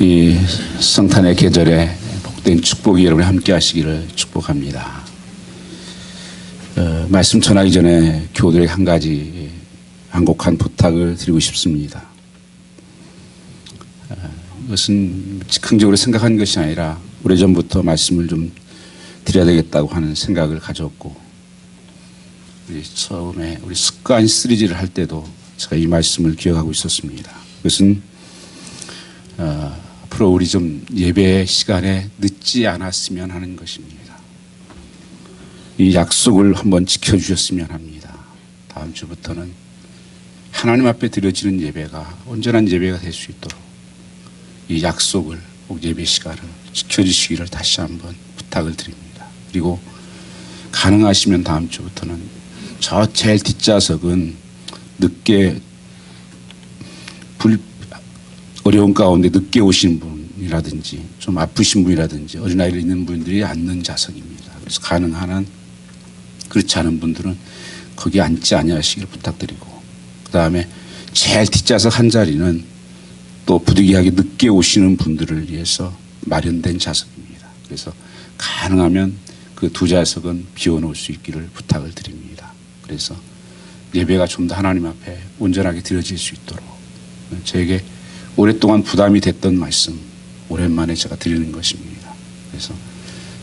이 성탄의 계절에 복된 축복이 여러분이 함께 하시기를 축복합니다. 말씀 전하기 전에 교우들에게 한 가지 한곡한 부탁을 드리고 싶습니다. 이것은 즉흥적으로 생각한 것이 아니라 오래전부터 말씀을 좀 드려야 되겠다고 하는 생각을 가졌고, 처음에 우리 습관 시리즈를 할 때도 제가 이 말씀을 기억하고 있었습니다. 그것은 앞으로 우리 좀 예배 시간에 늦지 않았으면 하는 것입니다. 이 약속을 한번 지켜주셨으면 합니다. 다음 주부터는 하나님 앞에 드려지는 예배가 온전한 예배가 될 수 있도록 이 약속을 꼭 예배 시간을 지켜주시기를 다시 한번 부탁을 드립니다. 그리고 가능하시면 다음 주부터는 저 제일 뒷좌석은 늦게 어려운 가운데 늦게 오신 분이라든지 좀 아프신 분이라든지 어린아이를 있는 분들이 앉는 좌석입니다. 그래서 가능한 한 그렇지 않은 분들은 거기 앉지 아니하시기를 부탁드리고, 그 다음에 제일 뒷좌석 한 자리는 또 부득이하게 늦게 오시는 분들을 위해서 마련된 좌석입니다. 그래서 가능하면 그 두 좌석은 비워놓을 수 있기를 부탁을 드립니다. 그래서 예배가 좀 더 하나님 앞에 온전하게 드려질 수 있도록, 저에게 오랫동안 부담이 됐던 말씀 오랜만에 제가 드리는 것입니다. 그래서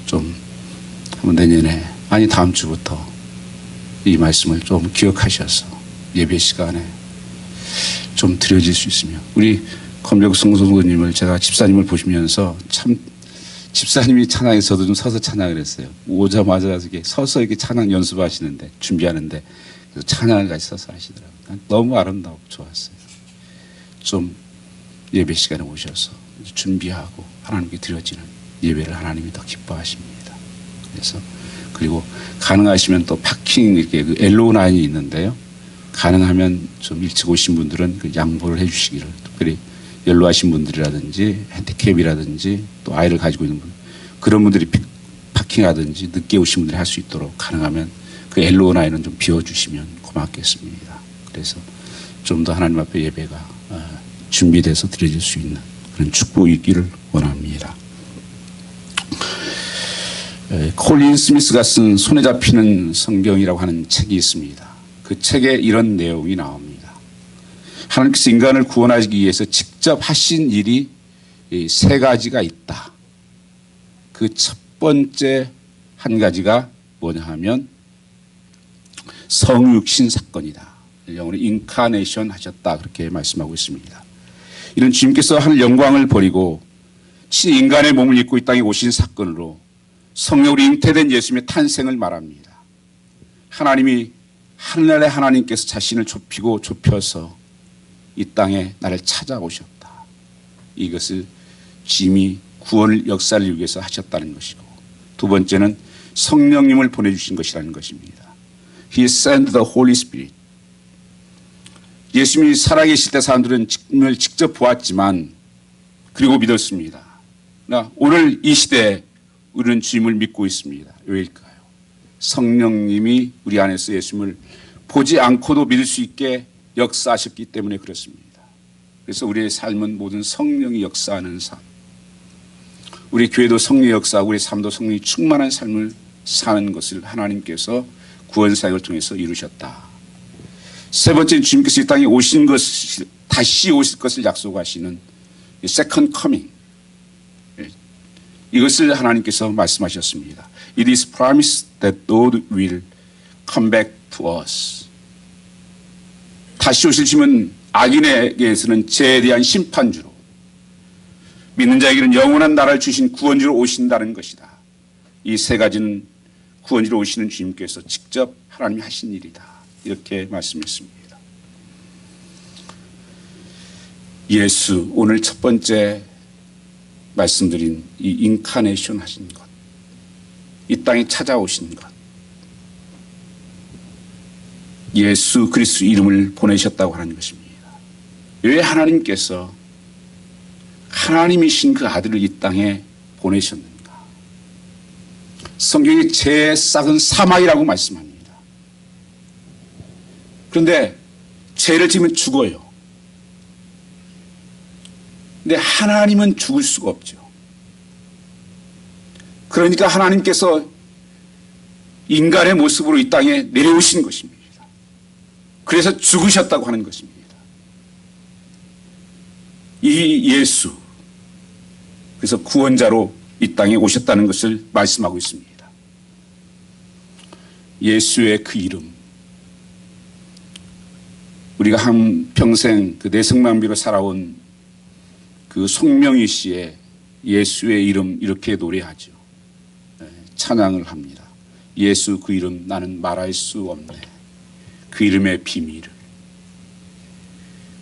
좀 한번 내년에, 아니 다음 주부터 이 말씀을 좀 기억하셔서 예배 시간에 좀 드려질 수 있으면, 우리 검정 성도님을 제가 집사님을 보시면서 참 집사님이 찬양에 저도 좀 서서 찬양을 했어요. 오자마자 이렇게 서서 이렇게 찬양 연습하시는데, 준비하는데 그래서 찬양을 같이 서서 하시더라고요. 너무 아름다우고 좋았어요. 좀 예배 시간에 오셔서 준비하고 하나님께 드려지는 예배를 하나님이 더 기뻐하십니다. 그래서 그리고 가능하시면 또 파킹 이렇게 그 엘로우9이 있는데요. 가능하면 좀 일찍 오신 분들은 그 양보를 해 주시기를, 특별히 연로하신 분들이라든지 핸디캡이라든지 또 아이를 가지고 있는 분, 그런 분들이 파킹하든지 늦게 오신 분들이 할 수 있도록 가능하면 그 엘로우9는 좀 비워주시면 고맙겠습니다. 그래서 좀 더 하나님 앞에 예배가 준비돼서 드려질 수 있는 그런 축복이 있기를 원합니다. 콜린 스미스가 쓴 손에 잡히는 성경이라고 하는 책이 있습니다. 그 책에 이런 내용이 나옵니다. 하나님께서 인간을 구원하기 위해서 직접 하신 일이 세 가지가 있다. 그 첫 번째 한 가지가 뭐냐 하면 성육신 사건이다. 영어로 인카네이션 하셨다, 그렇게 말씀하고 있습니다. 이런 주님께서 하늘 영광을 버리고 인간의 몸을 입고 이 땅에 오신 사건으로 성령으로 잉태된 예수님의 탄생을 말합니다. 하나님이 하늘의 하나님께서 자신을 좁히고 좁혀서 이 땅에 나를 찾아오셨다. 이것을 주님이 구원을 역사를 위해서 하셨다는 것이고, 두 번째는 성령님을 보내주신 것이라는 것입니다. He sent the Holy Spirit. 예수님이 살아계실 때 사람들은 주님을 직접 보았지만 그리고 믿었습니다. 그러나 오늘 이 시대에 우리는 주님을 믿고 있습니다. 왜일까요? 성령님이 우리 안에서 예수님을 보지 않고도 믿을 수 있게 역사하셨기 때문에 그렇습니다. 그래서 우리의 삶은 모든 성령이 역사하는 삶, 우리 교회도 성령의 역사하고 우리 삶도 성령이 충만한 삶을 사는 것을 하나님께서 구원사역을 통해서 이루셨다. 세 번째는 주님께서 이 땅에 오신 것을, 다시 오실 것을 약속하시는 세컨드 커밍, 이것을 하나님께서 말씀하셨습니다. It is promised that God will come back to us. 다시 오실 주님은 악인에게서는 죄에 대한 심판주로, 믿는 자에게는 영원한 나라를 주신 구원주로 오신다는 것이다. 이 세 가지는 구원주로 오시는 주님께서 직접 하나님이 하신 일이다. 이렇게 말씀했습니다. 예수, 오늘 첫 번째 말씀드린 이 인카네이션 하신 것, 이 땅에 찾아오신 것, 예수 그리스도 이름을 보내셨다고 하는 것입니다. 왜 하나님께서 하나님이신 그 아들을 이 땅에 보내셨는가? 성경이 죄의 싹은 사망이라고 말씀합니다. 그런데 죄를 지으면 죽어요. 근데 하나님은 죽을 수가 없죠. 그러니까 하나님께서 인간의 모습으로 이 땅에 내려오신 것입니다. 그래서 죽으셨다고 하는 것입니다. 이 예수, 그래서 구원자로 이 땅에 오셨다는 것을 말씀하고 있습니다. 예수의 그 이름, 우리가 한평생 그 내성만비로 살아온 그 송명희 씨의 예수의 이름 이렇게 노래하죠. 찬양을 합니다. 예수 그 이름 나는 말할 수 없네. 그 이름의 비밀을,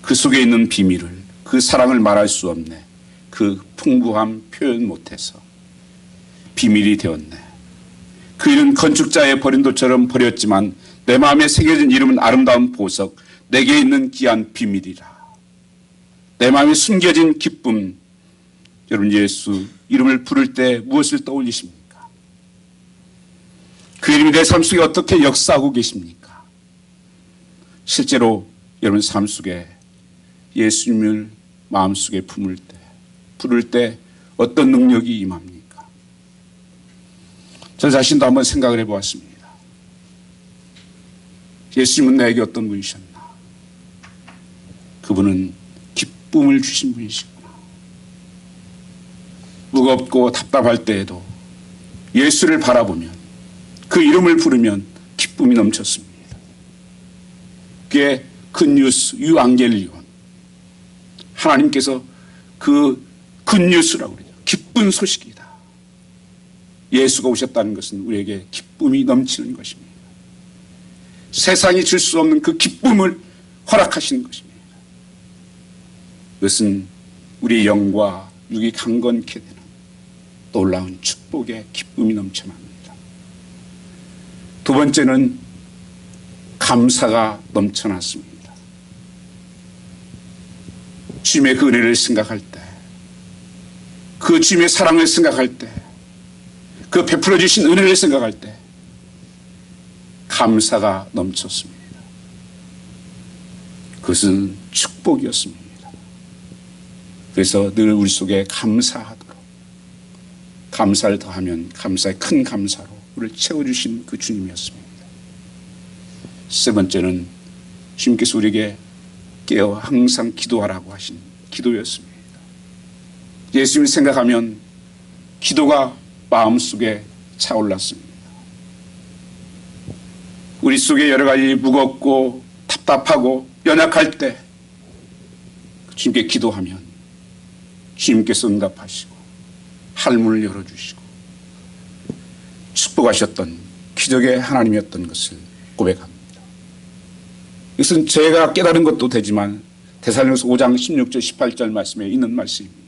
그 속에 있는 비밀을, 그 사랑을 말할 수 없네. 그 풍부함 표현 못해서 비밀이 되었네. 그 이름 건축자의 버린 돌처럼 버렸지만 내 마음에 새겨진 이름은 아름다운 보석, 내게 있는 귀한 비밀이라. 내 마음에 숨겨진 기쁨. 여러분, 예수 이름을 부를 때 무엇을 떠올리십니까? 그 이름이 내 삶 속에 어떻게 역사하고 계십니까? 실제로 여러분 삶 속에 예수님을 마음속에 품을 때, 부를 때 어떤 능력이 임합니까? 저 자신도 한번 생각을 해보았습니다. 예수님은 나에게 어떤 분이셨나? 그분은 기쁨을 주신 분이시구나. 무겁고 답답할 때에도 예수를 바라보면, 그 이름을 부르면 기쁨이 넘쳤습니다. 그게 굿뉴스, 유앙겔리온. 하나님께서 그 굿뉴스라고 그래요. 기쁜 소식이다. 예수가 오셨다는 것은 우리에게 기쁨이 넘치는 것입니다. 세상이 줄 수 없는 그 기쁨을 허락하시는 것입니다. 그것은 우리 영과 육이 강건케 되는 놀라운 축복의 기쁨이 넘쳐납니다. 두 번째는 감사가 넘쳐났습니다. 주님의 그 은혜를 생각할 때, 그 주님의 사랑을 생각할 때, 그 베풀어 주신 은혜를 생각할 때 감사가 넘쳤습니다. 그것은 축복이었습니다. 그래서 늘 우리 속에 감사하도록, 감사를 더하면 감사의 큰 감사로 우리를 채워주신 그 주님이었습니다. 세 번째는 주님께서 우리에게 깨어 항상 기도하라고 하신 기도였습니다. 예수님을 생각하면 기도가 마음속에 차올랐습니다. 우리 속에 여러 가지 무겁고 답답하고 연약할 때 주님께 기도하면 주님께서 응답하시고 할문을 열어주시고 축복하셨던 기적의 하나님이었던 것을 고백합니다. 이것은 제가 깨달은 것도 되지만 데살로니가서 5장 16절 18절 말씀에 있는 말씀입니다.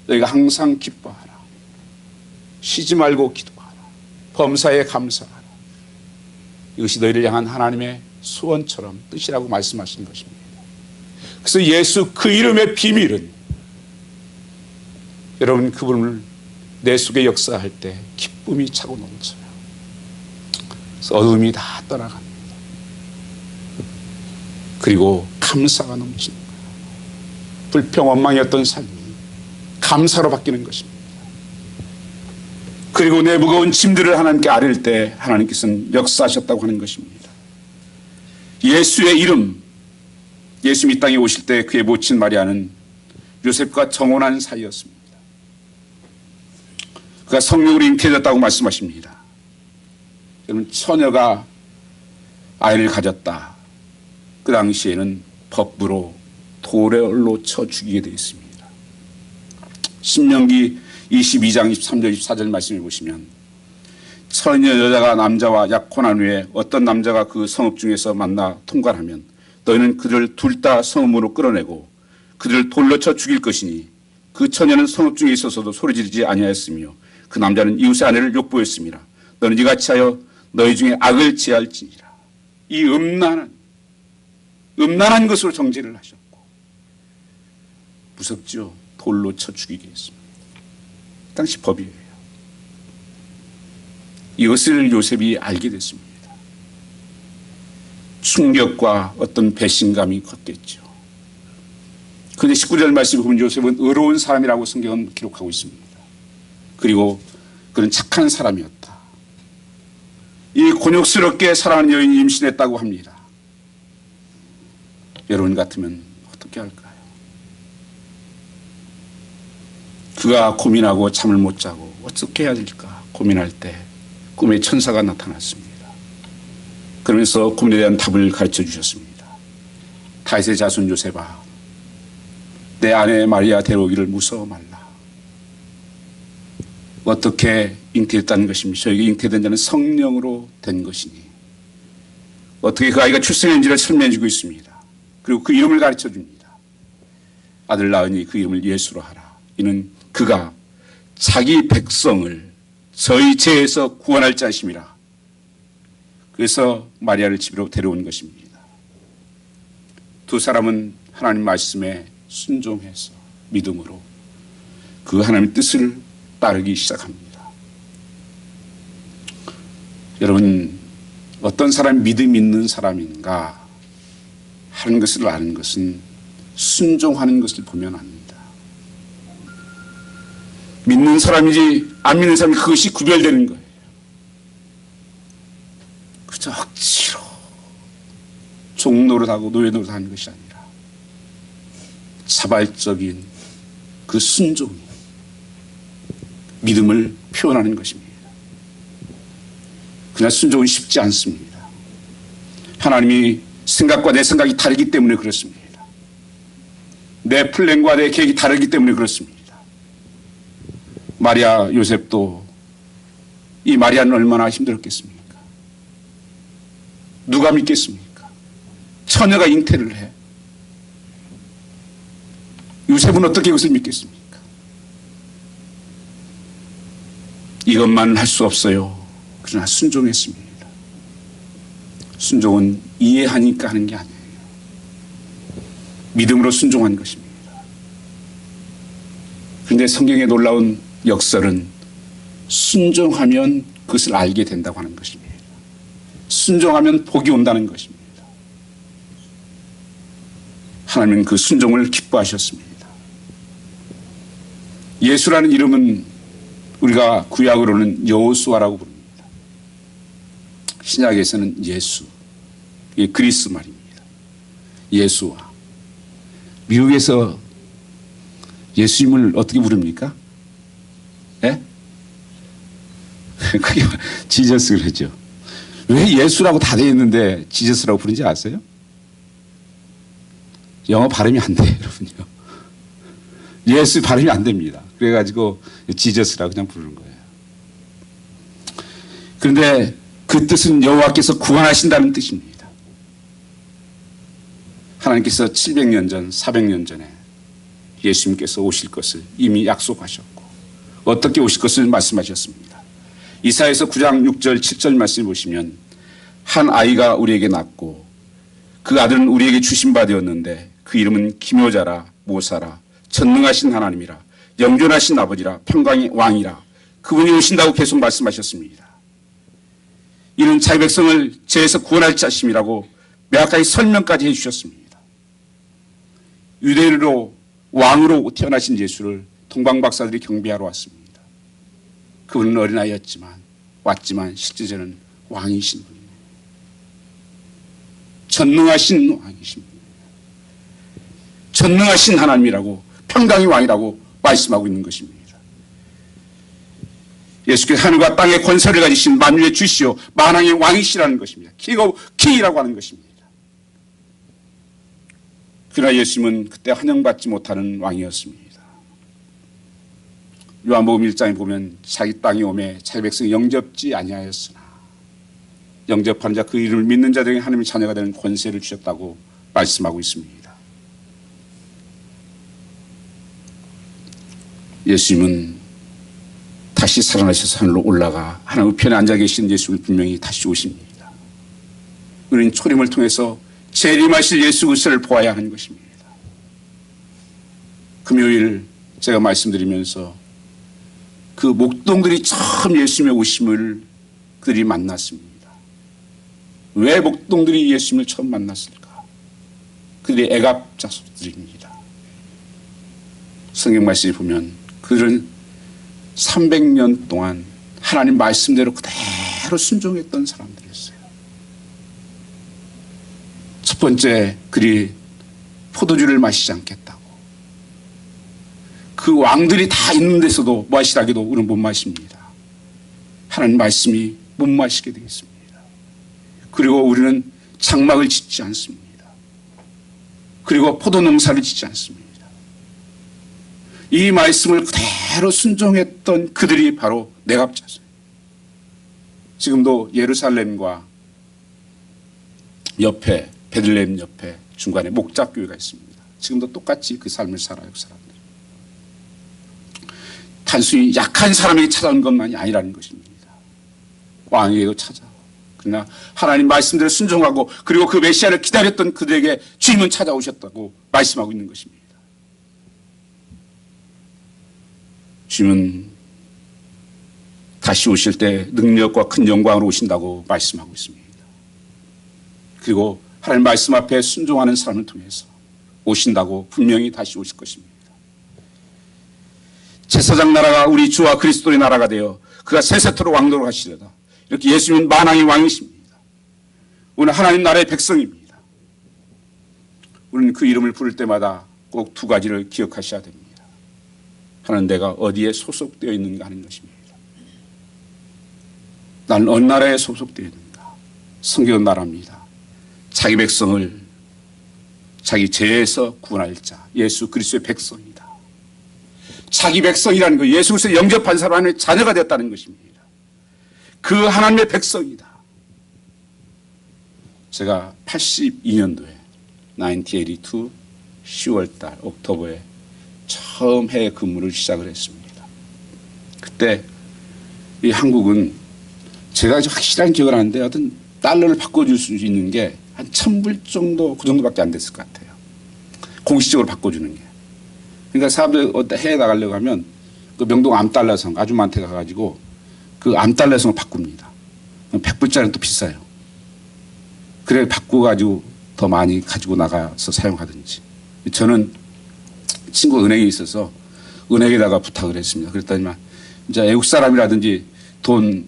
너희가 항상 기뻐하라. 쉬지 말고 기도하라. 범사에 감사하라. 이것이 너희를 향한 하나님의 소원처럼 뜻이라고 말씀하신 것입니다. 그래서 예수 그 이름의 비밀은 여러분 그분을 내 속에 역사할 때 기쁨이 차고 넘쳐요. 그래서 어둠이 다 떠나갑니다. 그리고 감사가 넘치는 거예요. 불평 원망이었던 삶이 감사로 바뀌는 것입니다. 그리고 내 무거운 짐들을 하나님께 아뢰을 때 하나님께서는 역사하셨다고 하는 것입니다. 예수의 이름, 예수님이 이 땅에 오실 때 그의 모친 마리아는 요셉과 정혼한 사이였습니다. 그가 성령으로 잉태해졌다고 말씀하십니다. 여러분, 처녀가 아이를 가졌다. 그 당시에는 법부로 돌로 쳐 죽이게 되어 있습니다. 신명기 22장 23절 24절 말씀을 보시면 처녀 여자가 남자와 약혼한 후에 어떤 남자가 그 성읍 중에서 만나 통과하면 너희는 그들을 둘 다 성읍으로 끌어내고 그들을 돌로 쳐 죽일 것이니 그 처녀는 성읍 중에 있어서도 소리지르지 아니하였으며 그 남자는 이웃의 아내를 욕보였습니다. 너는 이같이 하여 너희 중에 악을 지할지니라. 이 음란한 것으로 정죄를 하셨고 무섭죠. 돌로 쳐 죽이게 했습니다. 당시 법이에요. 이것을 요셉이 알게 됐습니다. 충격과 어떤 배신감이 컸겠죠. 그런데 19절 말씀에 보면 요셉은 의로운 사람이라고 성경은 기록하고 있습니다. 그리고 그는 착한 사람이었다. 이 곤욕스럽게 사랑하는 여인이 임신했다고 합니다. 여러분 같으면 어떻게 할까요? 그가 고민하고 잠을 못 자고 어떻게 해야 될까 고민할 때 꿈에 천사가 나타났습니다. 그러면서 고민에 대한 답을 가르쳐 주셨습니다. 다윗의 자손 요셉아, 내 아내 마리아 데려오기를 무서워 말라. 어떻게 잉태했다는 것입니다. 저에게 잉태된 자는 성령으로 된 것이니 어떻게 그 아이가 출생했는지를 설명해 주고 있습니다. 그리고 그 이름을 가르쳐 줍니다. 아들 낳으니 그 이름을 예수로 하라. 이는 그가 자기 백성을 저희 죄에서 구원할 자심이라. 그래서 마리아를 집으로 데려온 것입니다. 두 사람은 하나님 말씀에 순종해서 믿음으로 그 하나님의 뜻을 따르기 시작합니다. 여러분, 어떤 사람이 믿음 있는 사람인가 하는 것을 아는 것은 순종하는 것을 보면 압니다. 믿는 사람이지 안 믿는 사람이 그것이 구별되는 거예요. 그저 억지로 종노릇하고 노예노릇하는 것이 아니라 자발적인 그 순종이 믿음을 표현하는 것입니다. 그러나 순종은 쉽지 않습니다. 하나님이 생각과 내 생각이 다르기 때문에 그렇습니다. 내 플랜과 내 계획이 다르기 때문에 그렇습니다. 마리아 요셉도 이 마리아는 얼마나 힘들었겠습니까? 누가 믿겠습니까? 처녀가 잉태를 해. 요셉은 어떻게 그것을 믿겠습니까? 이것만 할 수 없어요. 그러나 순종했습니다. 순종은 이해하니까 하는 게 아니에요. 믿음으로 순종한 것입니다. 그런데 성경의 놀라운 역설은 순종하면 그것을 알게 된다고 하는 것입니다. 순종하면 복이 온다는 것입니다. 하나님은 그 순종을 기뻐하셨습니다. 예수라는 이름은 우리가 구약으로는 여호수아라고 부릅니다. 신약에서는 예수, 이게 그리스 말입니다. 예수아. 미국에서 예수님을 어떻게 부릅니까? 예? 그게 지저스 그러죠. 왜 예수라고 다 되어 있는데 지저스라고 부르는지 아세요? 영어 발음이 안 돼요, 여러분요. 예수 발음이 안 됩니다. 그래가지고 지저스라고 그냥 부르는 거예요. 그런데 그 뜻은 여호와께서 구원하신다는 뜻입니다. 하나님께서 700년 전, 400년 전에 예수님께서 오실 것을 이미 약속하셨고 어떻게 오실 것을 말씀하셨습니다. 이사야서 9장 6절 7절 말씀을 보시면 한 아이가 우리에게 낳고 그 아들은 우리에게 주신 바 되었는데 그 이름은 기묘자라 모사라 전능하신 하나님이라 영존하신 아버지라 평강의 왕이라. 그분이 오신다고 계속 말씀하셨습니다. 이는 자기 백성을 죄에서 구원할 자심이라고 명확하게 설명까지 해주셨습니다. 유대인으로 왕으로 태어나신 예수를 동방박사들이 경배하러 왔습니다. 그분은 어린아이였지만 왔지만 실제로는 왕이신 분입니다. 전능하신 왕이신 분입니다. 전능하신 하나님이라고 평강의 왕이라고 말씀하고 있는 것입니다. 예수께서 하늘과 땅의 권세를 가지신 만유의 주시오 만왕의 왕이시라는 것입니다. 킹 오브 킹이라고 하는 것입니다. 그러나 예수님은 그때 환영받지 못하는 왕이었습니다. 요한복음 1장에 보면 자기 땅에 오매 자기 백성이 영접지 아니하였으나 영접하는 자 그 이름을 믿는 자들에게 하나님의 자녀가 되는 권세를 주셨다고 말씀하고 있습니다. 예수님은 다시 살아나셔서 하늘로 올라가 하나님 편에 앉아 계신 예수를 분명히 다시 오십니다. 우리는 초림을 통해서 재림하실 예수 그리스도를 보아야 하는 것입니다. 금요일 제가 말씀드리면서 그 목동들이 처음 예수님의 오심을 그들이 만났습니다. 왜 목동들이 예수님을 처음 만났을까? 그들이 애갑 자손들입니다. 성경 말씀에 보면 그들은 300년 동안 하나님 말씀대로 그대로 순종했던 사람들이었어요. 첫 번째, 그들이 포도주를 마시지 않겠다고. 그 왕들이 다 있는 데서도 마시라기도 우리는 못 마십니다. 하나님 말씀이 못 마시게 되겠습니다. 그리고 우리는 장막을 짓지 않습니다. 그리고 포도 농사를 짓지 않습니다. 이 말씀을 그대로 순종했던 그들이 바로 내갑자서예요. 지금도 예루살렘과 옆에, 베들레헴 옆에 중간에 목자교회가 있습니다. 지금도 똑같이 그 삶을 살아요, 그 사람들. 단순히 약한 사람에게 찾아온 것만이 아니라는 것입니다. 왕에게도 찾아와. 그러나 하나님 말씀대로 순종하고 그리고 그 메시아를 기다렸던 그들에게 주님은 찾아오셨다고 말씀하고 있는 것입니다. 주님은 다시 오실 때 능력과 큰 영광으로 오신다고 말씀하고 있습니다. 그리고 하나님 말씀 앞에 순종하는 사람을 통해서 오신다고 분명히 다시 오실 것입니다. 제사장 나라가 우리 주와 그리스도의 나라가 되어 그가 세세토록 왕노로 하시려다. 이렇게 예수님은 만왕의 왕이십니다. 우리는 하나님 나라의 백성입니다. 우리는 그 이름을 부를 때마다 꼭 두 가지를 기억하셔야 됩니다. 하나는 내가 어디에 소속되어 있는가 하는 것입니다. 나는 어느 나라에 소속되어 있는가. 성경은 말합니다. 자기 백성을 자기 죄에서 구원할 자, 예수 그리스도의 백성이다. 자기 백성이라는 것, 예수 그리스도에 영접한 사람의 자녀가 되었다는 것입니다. 그 하나님의 백성이다. 제가 82년도에 1982 10월달 옥토버에 처음 해외 근무를 시작을 했습니다. 그때 이 한국은 제가 확실한 기억을 하는데 어떤 달러를 바꿔줄 수 있는 게 한 1,000불 정도 그 정도밖에 안 됐을 것 같아요. 공식적으로 바꿔주는 게. 그러니까 사람들 해외 나가려고 하면 그 명동 암달러성 아줌마한테 가가지고 그 암달러성을 바꿉니다. 100불짜리는 또 비싸요. 그래 바꿔가지고 더 많이 가지고 나가서 사용하든지. 저는 친구 은행에 있어서 은행에다가 부탁을 했습니다. 그랬더니만 이제 외국 사람이라든지 돈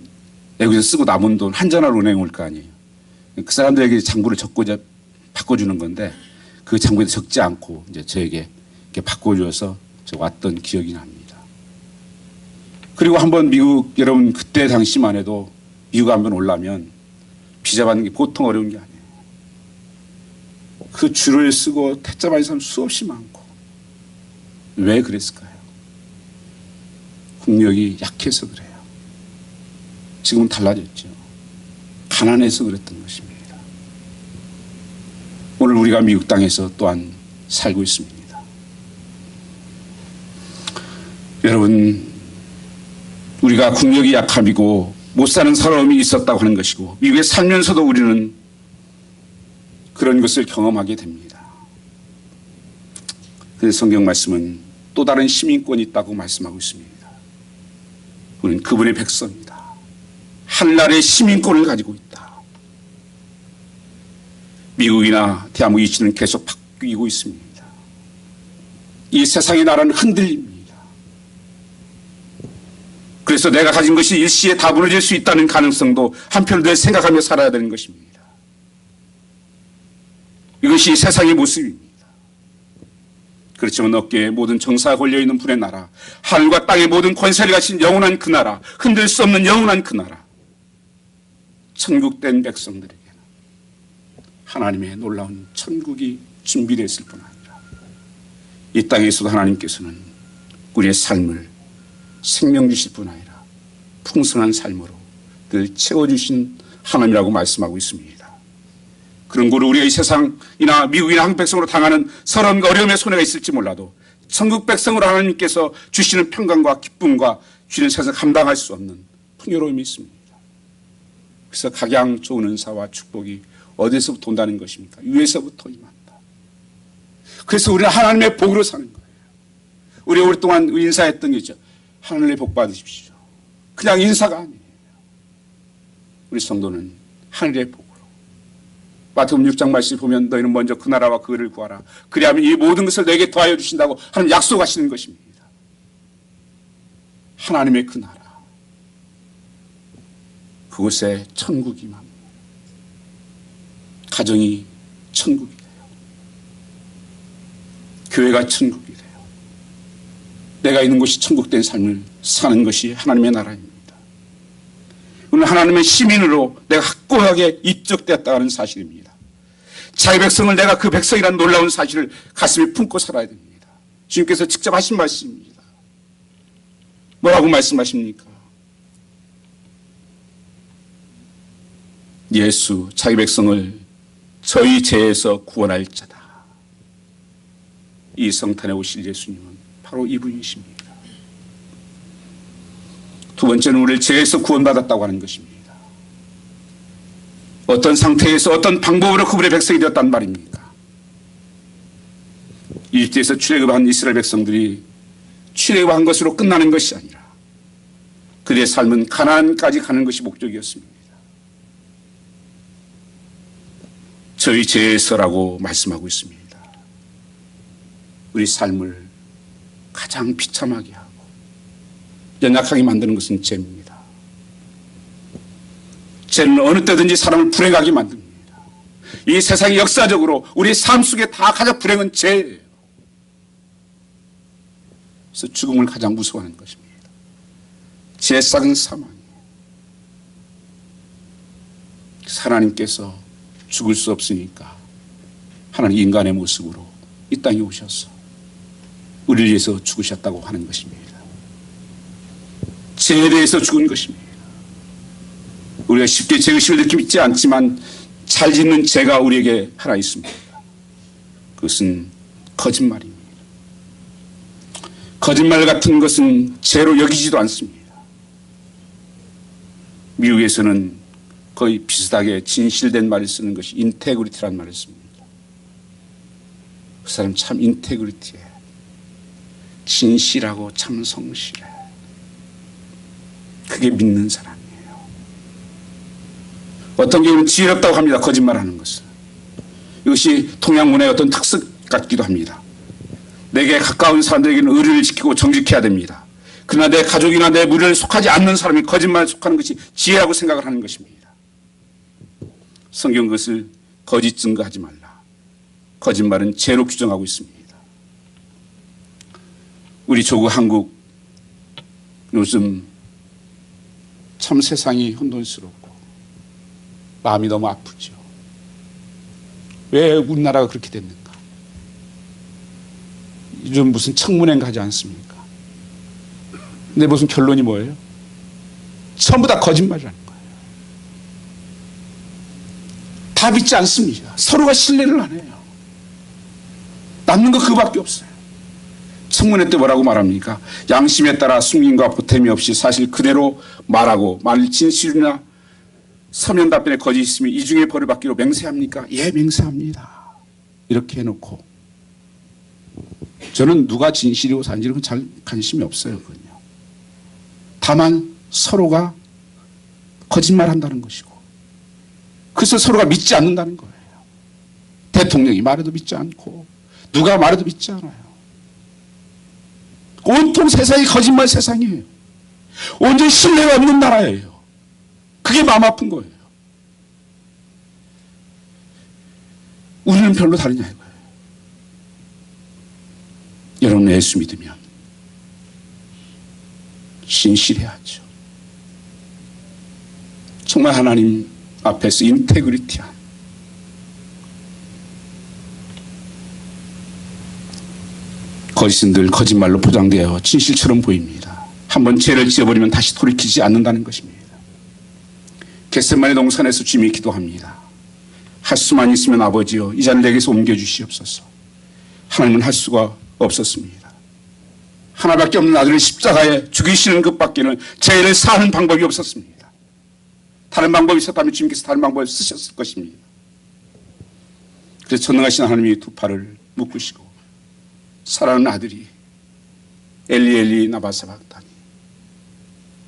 외국에서 쓰고 남은 돈 한전화로 은행에 올 거 아니에요. 그 사람들에게 장부를 적고 이제 바꿔주는 건데 그 장부에 적지 않고 이제 저에게 이렇게 바꿔줘서 저 왔던 기억이 납니다. 그리고 한번 미국 여러분 그때 당시만 해도 미국 한번 오려면 비자 받는 게 보통 어려운 게 아니에요. 그 줄을 쓰고 택자 받는 사람 수없이 많고 왜 그랬을까요? 국력이 약해서 그래요. 지금은 달라졌죠. 가난해서 그랬던 것입니다. 오늘 우리가 미국 땅에서 또한 살고 있습니다. 여러분, 우리가 국력이 약함이고 못 사는 사람이 있었다고 하는 것이고 미국에 살면서도 우리는 그런 것을 경험하게 됩니다. 그래서 성경 말씀은 또 다른 시민권이 있다고 말씀하고 있습니다. 우리는 그분의 백성이다. 하늘나라의 시민권을 가지고 있다. 미국이나 대한민국 이치는 계속 바뀌고 있습니다. 이 세상의 나라는 흔들립니다. 그래서 내가 가진 것이 일시에 다 무너질 수 있다는 가능성도 한편으로 생각하며 살아야 되는 것입니다. 이것이 세상의 모습입니다. 그렇지만 어깨에 모든 정사가 걸려있는 분의 나라, 하늘과 땅의 모든 권세를 가진 영원한 그 나라, 흔들 수 없는 영원한 그 나라, 천국된 백성들에게는 하나님의 놀라운 천국이 준비되었을 뿐 아니라 이 땅에서도 하나님께서는 우리의 삶을 생명 주실 뿐 아니라 풍성한 삶으로 늘 채워주신 하나님이라고 말씀하고 있습니다. 그런 거로 우리가 이 세상이나 미국이나 한국 백성으로 당하는 서러움과 어려움의 손해가 있을지 몰라도 천국 백성으로 하나님께서 주시는 평강과 기쁨과 주시는 세상 감당할 수 없는 풍요로움이 있습니다. 그래서 각양 좋은 은사와 축복이 어디서부터 온다는 것입니까? 위에서부터 임한다. 그래서 우리는 하나님의 복으로 사는 거예요. 우리 오랫동안 인사했던 게 있죠. 하늘의 복 받으십시오. 그냥 인사가 아니에요. 우리 성도는 하늘의 복으로 마태복음 6장 말씀 보면 너희는 먼저 그 나라와 그 의를 구하라. 그리하면 이 모든 것을 내게 더하여 주신다고 하는 약속하시는 것입니다. 하나님의 그 나라. 그곳에 천국이 맙니다. 가정이 천국이 돼요. 교회가 천국이 돼요. 내가 있는 곳이 천국된 삶을 사는 것이 하나님의 나라입니다. 오늘 하나님의 시민으로 내가 확고하게 입적되었다는 사실입니다. 자기 백성을 내가 그 백성이라는 놀라운 사실을 가슴에 품고 살아야 됩니다. 주님께서 직접 하신 말씀입니다. 뭐라고 말씀하십니까? 예수 자기 백성을 저희 죄에서 구원할 자다. 이 성탄에 오실 예수님은 바로 이분이십니다. 두 번째는 우리를 죄에서 구원받았다고 하는 것입니다. 어떤 상태에서 어떤 방법으로 그분의 백성이 되었단 말입니까? 이집트에서 출애굽한 이스라엘 백성들이 출애굽한 것으로 끝나는 것이 아니라 그들의 삶은 가나안까지 가는 것이 목적이었습니다. 저희 죄에서라고 말씀하고 있습니다. 우리 삶을 가장 비참하게 하고 연약하게 만드는 것은 죄입니다. 죄는 어느 때든지 사람을 불행하게 만듭니다. 이 세상이 역사적으로 우리 삶 속에 다 가장 불행은 죄예요. 그래서 죽음을 가장 무서워하는 것입니다. 죄 싹은 사망이에요. 하나님께서 죽을 수 없으니까 하나님 인간의 모습으로 이 땅에 오셔서 우리를 위해서 죽으셨다고 하는 것입니다. 죄에 대해서 죽은 것입니다. 우리가 쉽게 죄의식을 느끼지 않지만 잘 짓는 죄가 우리에게 하나 있습니다. 그것은 거짓말입니다. 거짓말 같은 것은 죄로 여기지도 않습니다. 미국에서는 거의 비슷하게 진실된 말을 쓰는 것이 인테그리티라는 말을 씁니다. 그 사람 참 인테그리티해. 진실하고 참 성실해. 그게 믿는 사람이에요. 어떤 경우는 지혜롭다고 합니다. 거짓말하는 것은. 이것이 동양문화의 어떤 특색 같기도 합니다. 내게 가까운 사람들에게는 의리를 지키고 정직해야 됩니다. 그러나 내 가족이나 내 무리를 속하지 않는 사람이 거짓말에 속하는 것이 지혜라고 생각을 하는 것입니다. 성경 그것을 거짓 증거하지 말라. 거짓말은 죄로 규정하고 있습니다. 우리 조국 한국 요즘 참 세상이 혼돈스럽고 마음이 너무 아프죠. 왜 우리나라가 그렇게 됐는가? 요즘 무슨 청문회 가지 않습니까? 근데 무슨 결론이 뭐예요? 전부 다 거짓말이라는 거예요. 다 믿지 않습니다. 서로가 신뢰를 안 해요. 남는 거 그거밖에 없어요. 청문회 때 뭐라고 말합니까? 양심에 따라 숨김과 보탬이 없이 사실 그대로 말하고 만일 진실이나 서면 답변에 거짓이 있으면 이 중에 벌을 받기로 맹세합니까? 예, 맹세합니다. 이렇게 해놓고 저는 누가 진실이고 사실이고 잘 관심이 없어요. 그건요. 다만 서로가 거짓말한다는 것이고 그래서 서로가 믿지 않는다는 거예요. 대통령이 말해도 믿지 않고 누가 말해도 믿지 않아요. 온통 세상이 거짓말 세상이에요. 온전히 신뢰가 없는 나라예요. 그게 마음 아픈 거예요. 우리는 별로 다르냐 이거예요. 여러분 예수 믿으면 신실해야죠. 정말 하나님 앞에서 인테그리티한 거짓은 늘 거짓말로 포장되어 진실처럼 보입니다. 한번 죄를 지어버리면 다시 돌이키지 않는다는 것입니다. 겟세마네 동산에서 주님이 기도합니다. 할 수만 있으면 아버지여 이 잔을 내게서 옮겨주시옵소서. 하나님은 할 수가 없었습니다. 하나밖에 없는 아들을 십자가에 죽이시는 것밖에는 죄를 사하는 방법이 없었습니다. 다른 방법이 있었다면 주님께서 다른 방법을 쓰셨을 것입니다. 그래서 전능하신 하나님이 두 팔을 묶으시고 사랑하는 아들이 엘리 엘리 나바사박다니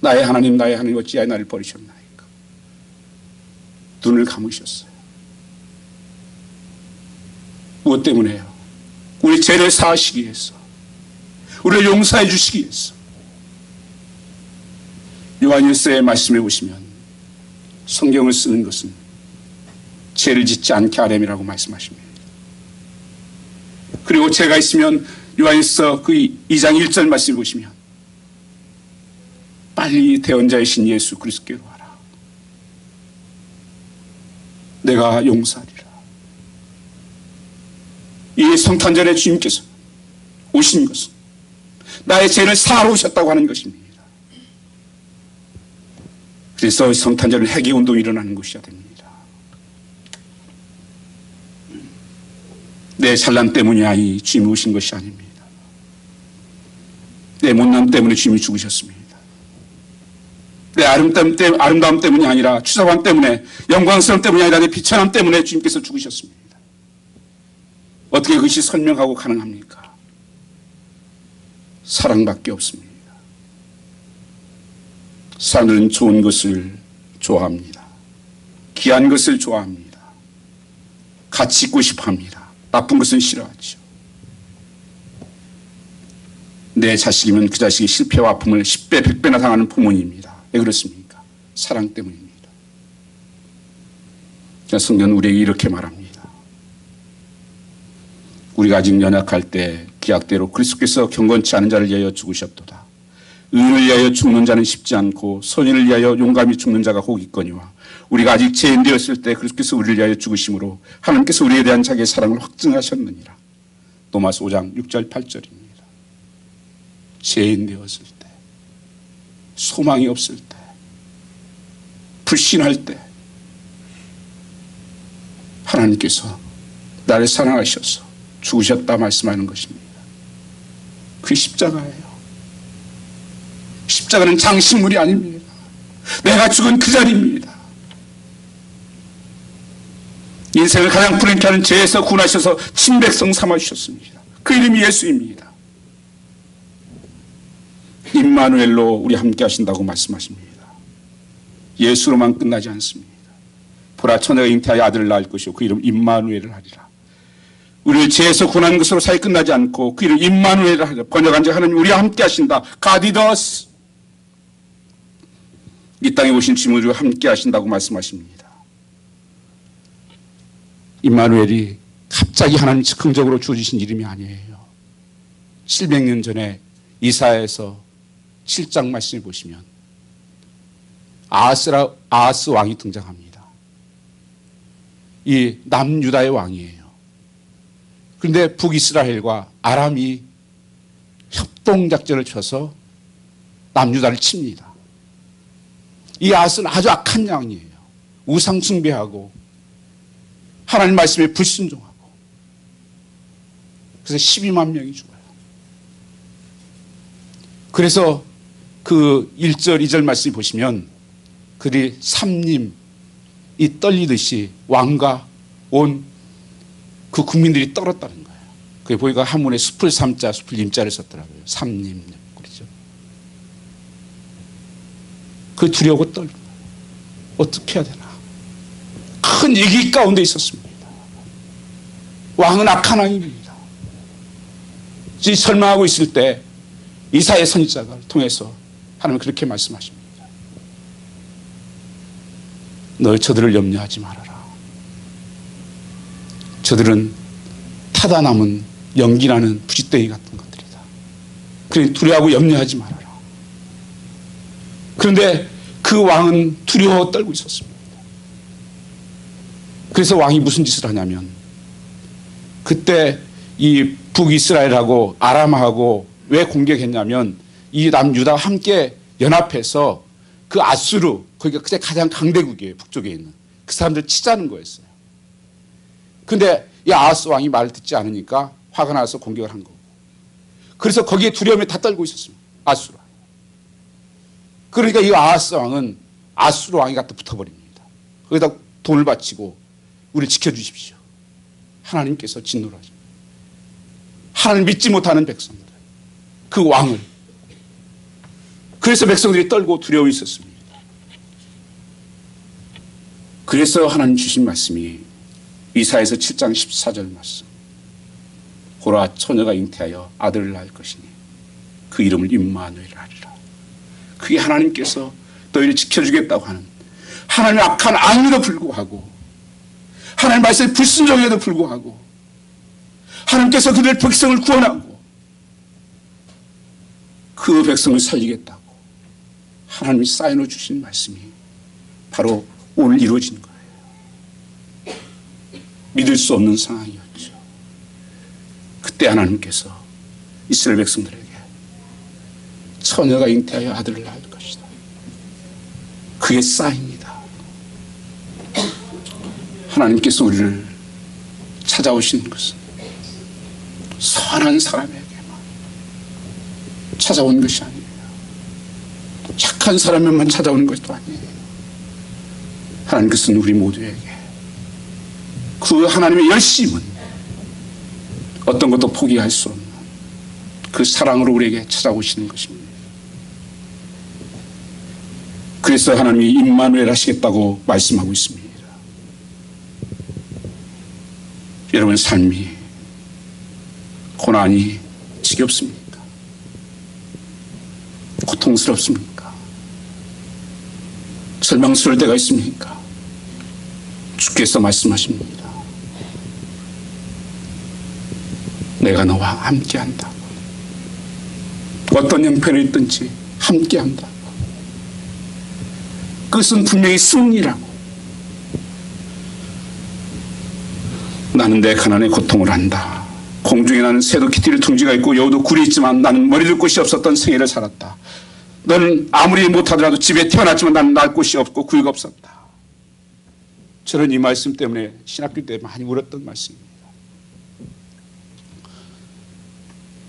나의 하나님 어찌하여 나를 버리셨나이까 눈을 감으셨어요. 무엇 때문에요? 우리 죄를 사하시기 위해서, 우리를 용서해 주시기 위해서. 요한일서의 말씀에 보시면 성경을 쓰는 것은 죄를 짓지 않게 하렴이라고 말씀하십니다. 그리고 죄가 있으면 요한일서 그 2장 1절 말씀을 보시면 빨리 대언자이신 예수 그리스도께로 와라. 내가 용서하리라. 이 성탄절에 주님께서 오신 것은 나의 죄를 사하러 오셨다고 하는 것입니다. 그래서 성탄절은 회개운동이 일어나는 것이어야 됩니다. 내 잘남 때문이 아니 주님이 오신 것이 아닙니다. 내 못남 때문에 주님이 죽으셨습니다. 내 아름다움 때문이 아니라 추잡함 때문에, 영광스러움 때문이 아니라 내 비천함 때문에 주님께서 죽으셨습니다. 어떻게 그것이 설명하고 가능합니까? 사랑밖에 없습니다. 사람들은 좋은 것을 좋아합니다. 귀한 것을 좋아합니다. 가치 있고 싶어합니다. 나쁜 것은 싫어하죠. 내 자식이면 그 자식이 실패와 아픔을 10배, 100배나 당하는 부모님입니다. 왜 그렇습니까? 사랑 때문입니다. 성경은 우리에게 이렇게 말합니다. 우리가 아직 연약할 때 기약대로 그리스도께서 경건치 않은 자를 위하여 죽으셨도다. 의인을 위하여 죽는 자는 쉽지 않고 선인을 위하여 용감히 죽는 자가 혹 있거니와 우리가 아직 죄인 되었을 때 그리스도께서 우리를 위하여 죽으심으로 하나님께서 우리에 대한 자기의 사랑을 확증하셨느니라. 로마서 5장 6절 8절입니다. 죄인 되었을 때, 소망이 없을 때, 불신할 때 하나님께서 나를 사랑하셔서 죽으셨다 말씀하는 것입니다. 그게 십자가예요. 십자가는 장식물이 아닙니다. 내가 죽은 그 자리입니다. 인생을 가장 불행케 하는 죄에서 구원하셔서 친백성 삼아주셨습니다. 그 이름이 예수입니다. 임마누엘로 우리 함께 하신다고 말씀하십니다. 예수로만 끝나지 않습니다. 보라 처녀가 잉태하여 아들을 낳을 것이요 그 이름 임마누엘을 하리라. 우리를 죄에서 구원하는 것으로 사이 끝나지 않고 그 이름 임마누엘을 하리라. 번역한 자 하나님 우리와 함께 하신다. God with us. 이 땅에 오신 주님을 우리와 함께 하신다고 말씀하십니다. 임마누엘이 갑자기 하나님 즉흥적으로 주어지신 이름이 아니에요. 700년 전에 이사야에서 7장 말씀을 보시면 아하스 왕이 등장합니다. 이 남유다의 왕이에요. 그런데 북이스라엘과 아람이 협동작전을 펴서 남유다를 칩니다. 이 아하스는 아주 악한 왕이에요. 우상 숭배하고 하나님 말씀에 불순종하고 그래서 12만 명이 죽어요. 그래서 그 1절 2절 말씀 보시면 그들이 삼림이 떨리듯이 왕과 온 그 국민들이 떨었다는 거예요. 그게 보니까 한문에 숲을 삼자 숲을 임자를 썼더라고요. 삼림 그렇죠. 그 두려워 떨는 거예요. 어떻게 해야 되나. 큰 위기 가운데 있었습니다. 왕은 악한 왕입니다. 설명하고 있을 때 이사야 선지자를 통해서 하나님은 그렇게 말씀하십니다. 너 저들을 염려하지 말아라. 저들은 타다 남은 연기나는 부싯대기 같은 것들이다. 그러니 두려워하고 염려하지 말아라. 그런데 그 왕은 두려워 떨고 있었습니다. 그래서 왕이 무슨 짓을 하냐면 그때 이 북이스라엘하고 아람하고 왜 공격했냐면 이 남유다와 함께 연합해서 그 아수르 거기가 그때 가장 강대국이에요. 북쪽에 있는 그 사람들 치자는 거였어요. 근데 이 아하스 왕이 말을 듣지 않으니까 화가 나서 공격을 한 거고 그래서 거기에 두려움에 다 떨고 있었습니다. 아수르. 그러니까 이 아하스 왕은 아수르 왕이 갖다 붙어버립니다. 거기다 돈을 바치고 우리를 지켜주십시오. 하나님께서 진노를 하십니다. 하나님 믿지 못하는 백성들 그 왕을 그래서 백성들이 떨고 두려워 있었습니다. 그래서 하나님 주신 말씀이 이사야서 7장 14절 말씀 보라 처녀가 잉태하여 아들을 낳을 것이니 그 이름을 임마누엘 하리라. 그게 하나님께서 너희를 지켜주겠다고 하는, 하나님의 악한 악에도 불구하고, 하나님 말씀에 불순종에도 불구하고 하나님께서 그들 백성을 구원하고 그 백성을 살리겠다고 하나님이 쌓여놓아 주신 말씀이 바로 오늘 이루어진 거예요. 믿을 수 없는 상황이었죠. 그때 하나님께서 이스라엘 백성들에게 처녀가 잉태하여 아들을 낳을 것이다. 그게 쌓입니다. 하나님께서 우리를 찾아오시는 것은 선한 사람에게만 찾아온 것이 아니에요. 착한 사람에만 찾아오는 것도 아니에요. 하나님께서는 우리 모두에게 그 하나님의 열심은 어떤 것도 포기할 수 없는 그 사랑으로 우리에게 찾아오시는 것입니다. 그래서 하나님이 임마누엘 하시겠다고 말씀하고 있습니다. 여러분, 삶이 고난이 지겹습니까? 고통스럽습니까? 절망스러울 때가 있습니까? 주께서 말씀하십니다. 내가 너와 함께한다. 어떤 형편이 있든지 함께한다. 끝은 분명히 승리라고. 나는 내 가난의 고통을 안다. 공중에 나는 새도 기티를 둥지가 있고 여우도 굴이 있지만 나는 머리둘 곳이 없었던 생애를 살았다. 너는 아무리 못하더라도 집에 태어났지만 나는 날 곳이 없고 구유가 없었다. 저는 이 말씀 때문에 신학교 때 많이 울었던 말씀입니다.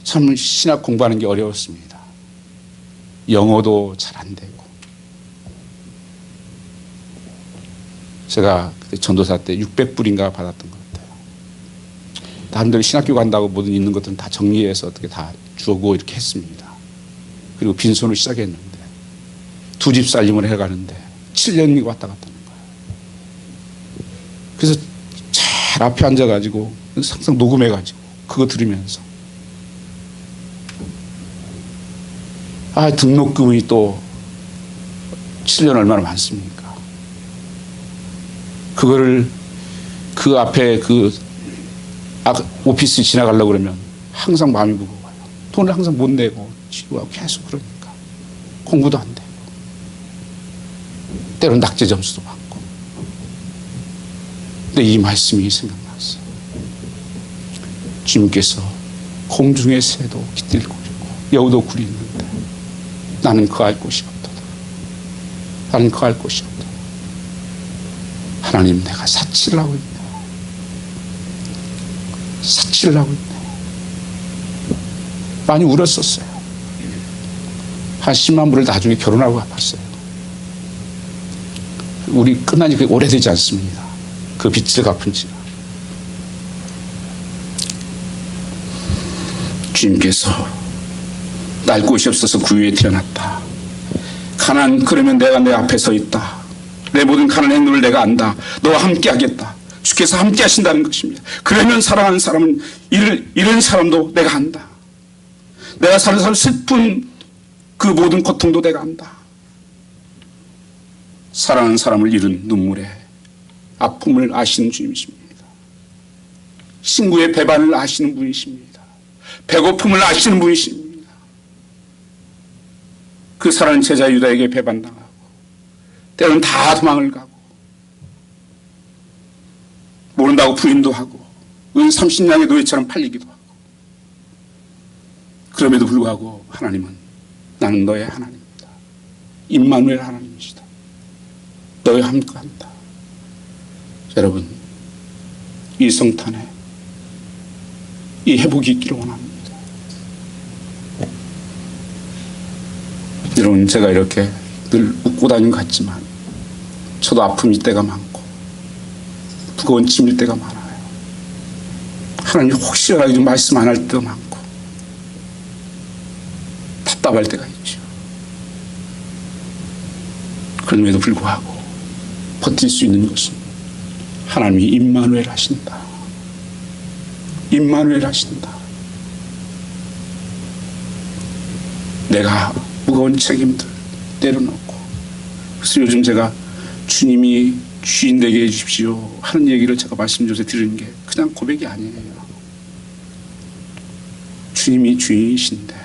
참 신학 공부하는 게 어려웠습니다. 영어도 잘 안 되고. 제가 그때 전도사 때 600불인가 받았던 것 같아요. 사람들이 신학교 간다고 모든 있는 것들은 다 정리해서 어떻게 다 주고 이렇게 했습니다. 그리고 빈손으로 시작했는데 2집 살림을 해가는데 7년이 왔다 갔다 하는 거예요. 그래서 잘 앞에 앉아가지고 항상 녹음해가지고 그거 들으면서 등록금이 또 7년 얼마나 많습니까? 그거를 그 앞에 오피스 지나가려고 그러면 항상 마음이 무거워요. 돈을 항상 못 내고 지루하고 계속 그러니까 공부도 안 되고 때로는 낙제 점수도 받고. 근데 이 말씀이 생각났어요. 주님께서 공중의 새도 깃들고 여우도 굴이 있는데 나는 거할 곳이 없도다. 나는 거할 곳이 없도다. 하나님, 내가 사치를 하고 있네. 사치를 하고 있네. 많이 울었었어요. 한 10만 불을 나중에 결혼하고 갚았어요. 우리 끝난 지 오래되지 않습니다. 그 빚을 갚은 지가. 주님께서 날 곳이 없어서 구유에 태어났다. 가난, 그러면 내가 내 앞에 서 있다. 내 모든 가난 행동을 내가 안다. 너와 함께 하겠다. 주께서 함께 하신다는 것입니다. 그러면 사랑하는 사람은 이런 사람도 내가 안다. 내가 사는 사람 슬픈 그 모든 고통도 내가 안다. 사랑하는 사람을 잃은 눈물에 아픔을 아시는 주님이십니다. 친구의 배반을 아시는 분이십니다. 배고픔을 아시는 분이십니다. 그 사랑하는 제자 유다에게 배반당하고 때로는 다 도망을 가고 모른다고 부인도 하고 은 30냥의 노예처럼 팔리기도 하고. 그럼에도 불구하고 하나님은 나는 너의 하나님이다. 임마누엘 하나님이시다. 너와 함께한다. 여러분, 이 성탄에 이 회복이 있기를 원합니다. 여러분, 제가 이렇게 늘 웃고 다니는 것 같지만 저도 아픔일 때가 많고 무거운 짐일 때가 많아요. 하나님 혹시라도 좀 말씀 안 할 때도 많고 답답할 때가 있죠. 그럼에도 불구하고 버틸 수 있는 것은 하나님이 임마누엘 하신다. 임마누엘 하신다. 내가 무거운 책임들 내려놓고. 그래서 요즘 제가 주님이 주인 되게 해주십시오 하는 얘기를 제가 말씀 요새 드리는 게 그냥 고백이 아니에요. 주님이 주인이신데,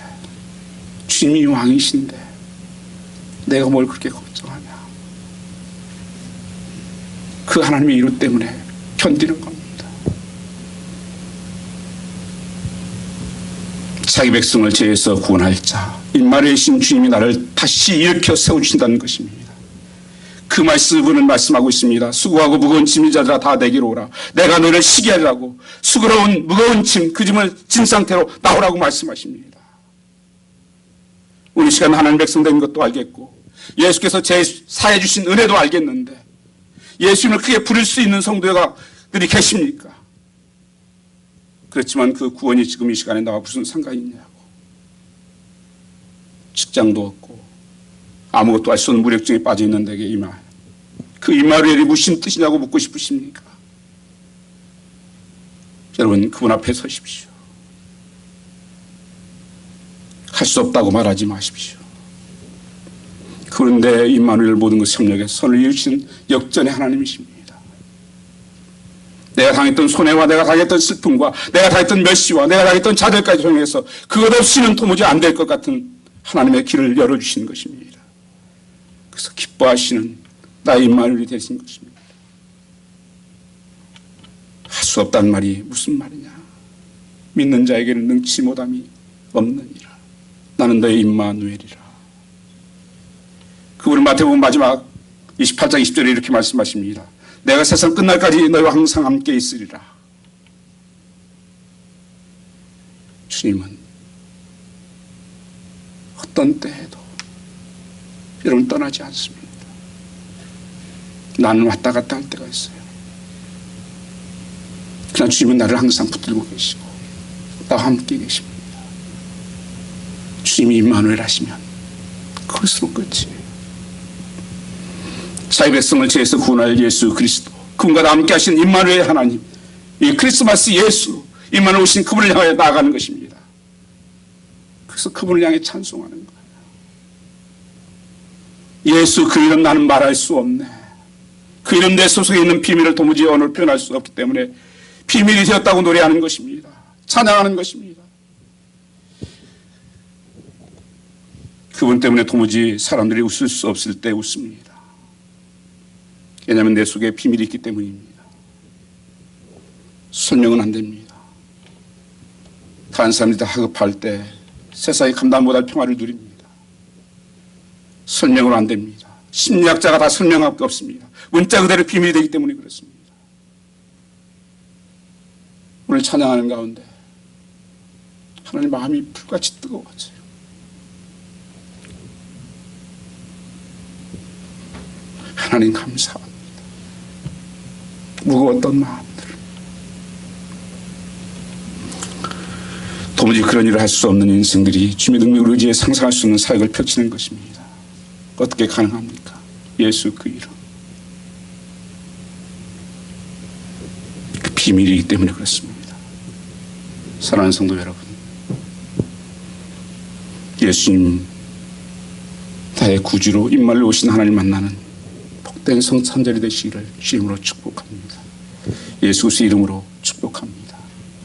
주님이 왕이신데 내가 뭘 그렇게 걱정하냐. 그 하나님의 이루 때문에 견디는 겁니다. 자기 백성을 죄에서 구원할 자, 임마누엘이신 주님이 나를 다시 일으켜 세우신다는 것입니다. 그 말씀을 말씀하고 있습니다. 수고하고 무거운 짐진 자들아 다 내게로 오라. 내가 너를 쉬게 하리라고. 수고로운 무거운 짐, 그 짐을 진 상태로 나오라고 말씀하십니다. 우리 시간 하나님 백성 된 것도 알겠고, 예수께서 제 사해 주신 은혜도 알겠는데, 예수님을 크게 부를 수 있는 성도들이 계십니까? 그렇지만 그 구원이 지금 이 시간에 나와 무슨 상관이 있냐고. 직장도 없고 아무것도 알 수 없는 무력증에 빠져 있는 데게 그 임마누엘이 무슨 뜻이냐고 묻고 싶으십니까? 여러분, 그분 앞에 서십시오. 할 수 없다고 말하지 마십시오. 그런데 임마누엘 모든 것 협력에 선을 이루신 역전의 하나님이십니다. 내가 당했던 손해와 내가 당했던 슬픔과 내가 당했던 멸시와 내가 당했던 자들까지 통해서 그것 없이는 도무지 안 될 것 같은 하나님의 길을 열어주시는 것입니다. 그래서 기뻐하시는 나의 임마누엘이 되신 것입니다. 할 수 없다는 말이 무슨 말이냐. 믿는 자에게는 능치 못함이 없느니라. 나는 너의 임마누엘이라. 그분은 마태복음 마지막 28장 20절에 이렇게 말씀하십니다. 내가 세상 끝날까지 너희와 항상 함께 있으리라. 주님은 어떤 때에도 여러분 떠나지 않습니다. 나는 왔다 갔다 할 때가 있어요. 그러나 주님은 나를 항상 붙들고 계시고 나와 함께 계십니다. 주님이 임마누엘 하시면 그것으로 끝이에요. 자기 백성을 죄에서 구원할 예수 그리스도, 그분과 함께 하신 임마누엘 하나님, 이 크리스마스 예수, 임마누엘 오신 그분을 향해 나아가는 것입니다. 그래서 그분을 향해 찬송하는 거예요. 예수 그 이름 나는 말할 수 없네. 그 이름 내 소속에 있는 비밀을 도무지 언어로 표현할 수 없기 때문에 비밀이 되었다고 노래하는 것입니다. 찬양하는 것입니다. 그분 때문에 도무지 사람들이 웃을 수 없을 때 웃습니다. 왜냐하면 내 속에 비밀이 있기 때문입니다. 설명은 안 됩니다. 다른 사람들이 다 하급할 때 세상이 감당 못할 평화를 누립니다. 설명으로 안 됩니다. 심리학자가 다 설명할 게 없습니다. 문자 그대로 비밀이 되기 때문에 그렇습니다. 오늘 찬양하는 가운데 하나님 마음이 불같이 뜨거워져요. 하나님 감사합니다. 무거웠던 마음들, 도무지 그런 일을 할 수 없는 인생들이 주님의 능력을 의지해 상상할 수 없는 사역을 펼치는 것입니다. 어떻게 가능합니까? 예수 그 이름, 그 비밀이기 때문에 그렇습니다. 사랑하는 성도 여러분, 예수님 나의 구주로 임마누엘 오신 하나님 만나는 복된 성탄절이 되시기를 주님으로 축복합니다. 예수 그리스도 이름으로 축복합니다.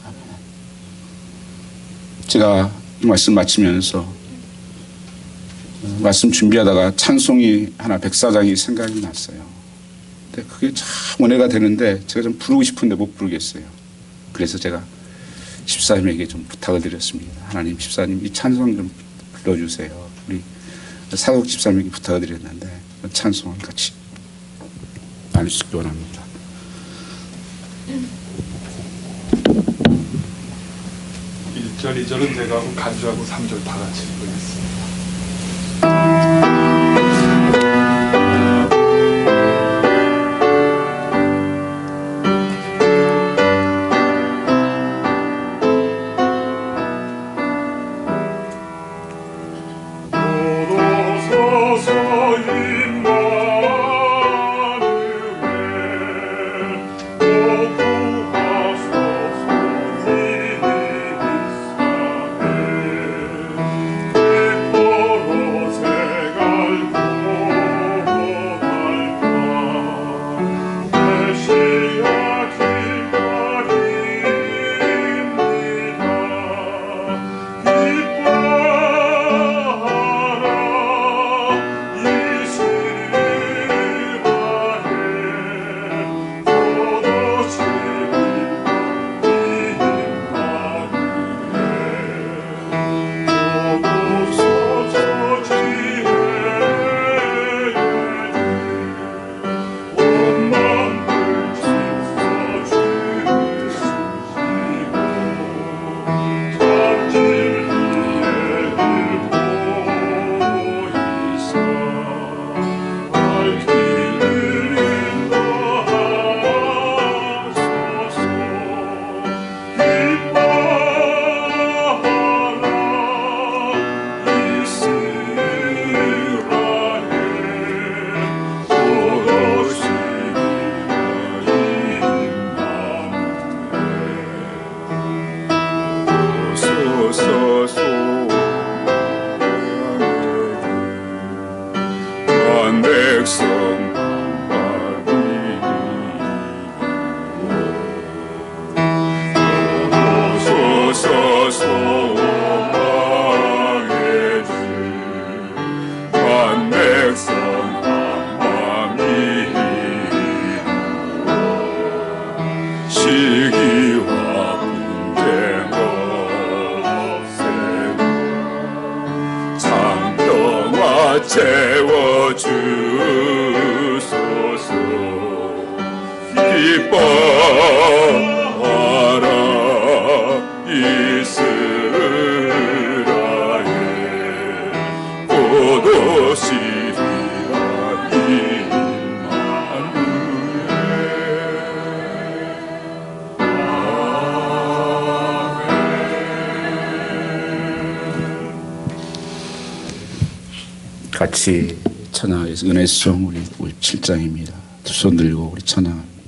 아멘. 제가 이 말씀 마치면서 말씀 준비하다가 찬송이 하나 104장이 생각이 났어요. 근데 그게 참 은혜가 되는데 제가 좀 부르고 싶은데 못 부르겠어요. 그래서 제가 집사님에게 좀 부탁을 드렸습니다. 하나님, 집사님 이 찬송 좀 불러주세요. 우리 사독 집사님에게 부탁을 드렸는데 찬송을 같이 나누시기 원합니다. 일 절 2절은 제가 하고 간주하고 3절 다 같이 부르겠습니다. 오 채워주소서. 기뻐하라 이스라엘, 곧 오시리라 같이 찬양하겠습니다. 은혜송 우리 57장입니다. 두 손 들고 우리 찬양합니다.